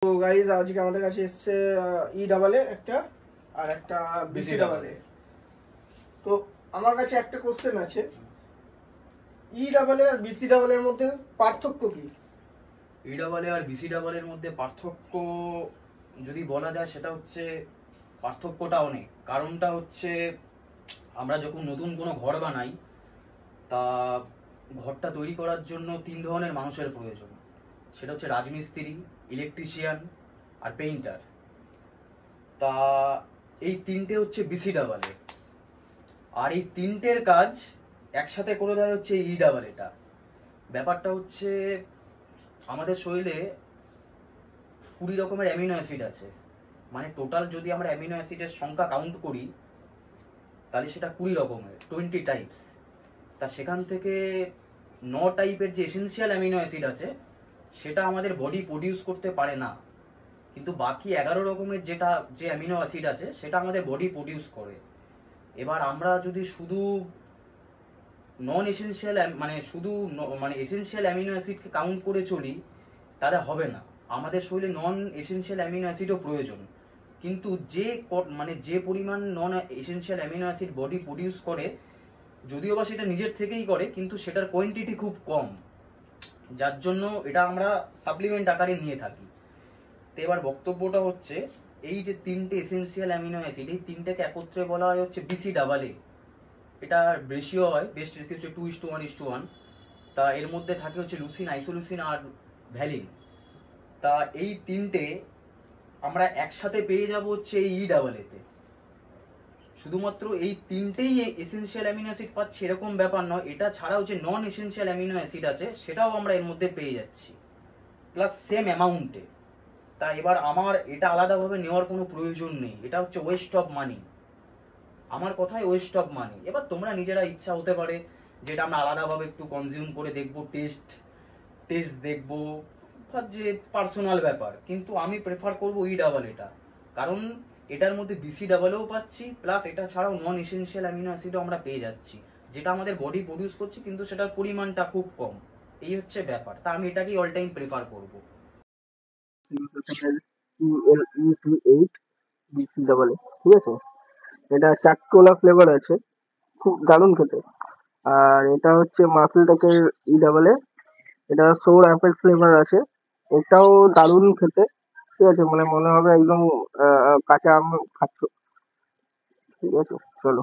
তো গাইজ আজকে আমাদের কাছে এসছে ই ডাবল এ একটা আর একটা বিসি ডাবল এ। তো আমার কাছে একটা কোশ্চেন আছে, ই ডাবল এ আর বিসি ডাবল এর মধ্যে পার্থক্য কি? ই ডাবল এ আর বিসি ডাবল এর মধ্যে পার্থক্য যদি বলা যায় সেটা হচ্ছে পার্থক্যটা অনেক। কারণটা হচ্ছে আমরা যখন নতুন কোনো ঘর বানাই তা ঘরটা তৈরি করার জন্য 3 ধরনের মানুষের প্রয়োজন। সেটা হচ্ছে রাজমিস্ত্রি, ইলেকট্রিশিয়ান আর পেইন্টার। তা এই তিনটে হচ্ছে বিসি ডাবল এ, আর এই তিনটের কাজ একসাথে করে দেয় হচ্ছে ই ডাবল এটা। ব্যাপারটা হচ্ছে আমাদের শরীরে 20 রকমের অ্যামিনো অ্যাসিড আছে, মানে টোটাল যদি আমরা অ্যামিনো অ্যাসিডের সংখ্যা কাউন্ট করি তাহলে সেটা 20 রকমের, 20 টাইপস। তা সেখান থেকে 9 টাইপের যে এসেনশিয়াল অ্যামিনো অ্যাসিড আছে সেটা আমাদের বডি প্রডিউস করতে পারে না, কিন্তু বাকি 11 রকমের যে অ্যামিনো অ্যাসিড আছে সেটা আমাদের বডি প্রডিউস করে। এবার আমরা যদি শুধু নন এসেনশিয়াল মানে এসেনশিয়াল অ্যামিনো অ্যাসিডকে কাউন্ট করে চলি তাহলে হবে না। আমাদের শরীরে নন এসেনশিয়াল অ্যামিনো অ্যাসিডও প্রয়োজন, কিন্তু যে পরিমাণ non essential amino acid body produce করে, যদিও বা সেটা নিজের থেকেই করে, কিন্তু সেটার কোয়ান্টিটি খুব কম, যার জন্য এটা আমরা সাপ্লিমেন্ট আকারে নিয়ে থাকি। তো এবার বক্তব্যটা হচ্ছে এই যে তিনটে এসেনশিয়াল অ্যামিনো অ্যাসিড, এই তিনটাকে একত্রে বলা হয় হচ্ছে বিসি ডাবল এ। এটা রেশিও হয়, বেস্ট রেশিও হচ্ছে 2:1:1। তা এর মধ্যে থাকে হচ্ছে লুসিন, আইসোলুসিন আর ভ্যালিন। তা এই তিনটে আমরা একসাথে পেয়ে যাব হচ্ছে এই ই ডাবল এতে। শুধুমাত্র এই তিনটেই এসেনশিয়াল অ্যামিনো অ্যাসিড পাচ্ছি এরকম ব্যাপার নয়, এটা ছাড়া হচ্ছে নন এসেনশিয়াল অ্যামিনো অ্যাসিড আছে সেটাও আমরা এর মধ্যে পেয়ে যাচ্ছি, প্লাস সেম অ্যামাউন্টে। তা এবার আমার এটা আলাদাভাবে নেওয়ার কোনো প্রয়োজন নেই, এটা হচ্ছে ওয়েস্ট অফ মানি। আমার কথাই ওয়েস্ট অফ মানি। এবার তোমরা নিজেরা ইচ্ছা হতে পারে যেটা আমরা আলাদাভাবে একটু কনজিউম করে দেখবো, টেস্ট দেখবো, যে পার্সোনাল ব্যাপার, কিন্তু আমি প্রেফার করব ই ডাবল এটা। কারণ এটার মধ্যে বিসি ডাবলও পাচ্ছি, প্লাস এটা ছাড়াও নন এসেনশিয়াল অ্যামিনো অ্যাসিডও আমরা পেয়ে যাচ্ছি, যেটা আমাদের বডি প্রডিউস করছে কিন্তু সেটার পরিমাণটা খুব কম। এই হচ্ছে ব্যাপার। তা আমি এটাকেই অল টাইম প্রেফার করব। ELE28 বিসি ডাবল এ, ঠিক আছে? এটা চারটোলা ফ্লেভার আছে, খুব দারুণ খেতে। আর এটা হচ্ছে মাফিল টাকের ই ডাবল এ, এটা সোর অ্যাপেল ফ্লেভার আছে, এটাও দারুণ খেতে। ঠিক আছে, মানে মনে হবে একদম কাঁচা আম খাচ্ছ। ঠিক আছে, চলো।